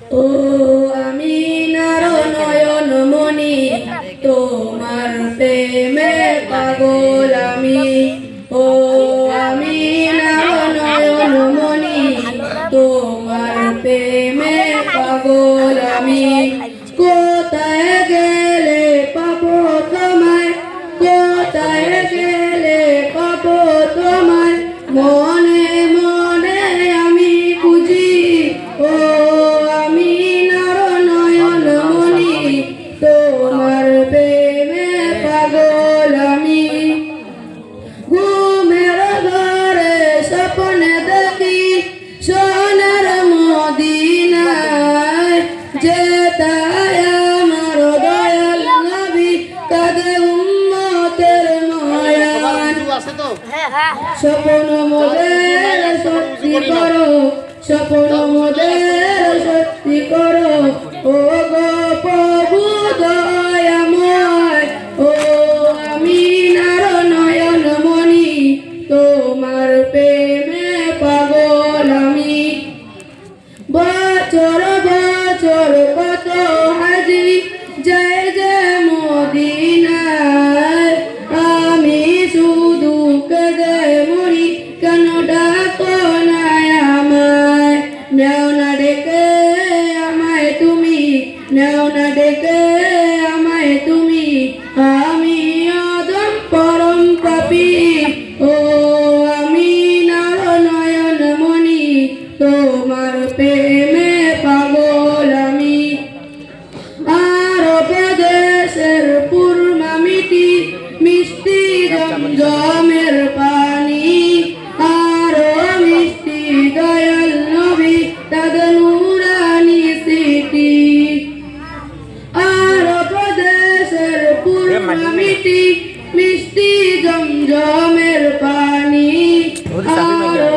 ও আমিনার নয়ন মনি তোমার প্রেমে পাগল আমি। ও আমিনার নয়ন মনি তোমার প্রেমে পাগল আমি। কোথায় গেলে পাবো তোমায়, কোথায় গেলে পাবো তোমায়, মনে মনে আমি খুঁজি। ও আমিনার নয়ন মনি তোমার প্রেমে পাগল আমি। ঘুমের ঘরে স্বপ্নে দেখি সোনার মদিনায়, যেতায় আমার দয়াল নবী কাঁদে উম্মতের নয়ন। স্বপ্ন মোদের সত্যি করো, স্বপ্ন মোদের সত্যি করো, ও গো প্রভু দয়াময়। ও আমিনার নয়ন মনি তোমার প্রেমে পাগল আমি। বছর বছর কত হাজি জয় জয় মদিনায়, আমি শুধু কেঁদে মরি কেন ডাকো না আমায়। নেও না ডেকে আমায় তুমি, নেও না ডেকে আমায় তুমি, আমি অদম পরম পাপী। ও আমিনার নয়ন মনি তোমার প্রেমে পাগল আমি। আর প্রদেশের পূর্ণামিটি মিষ্টি জমজমের পানি, আরো মিষ্টি দয়াল নবী তাদের নুরানি স্মৃতি। আর প্রদেশের পূর্ণামিটি মিষ্টি জমজমের পানি, আরো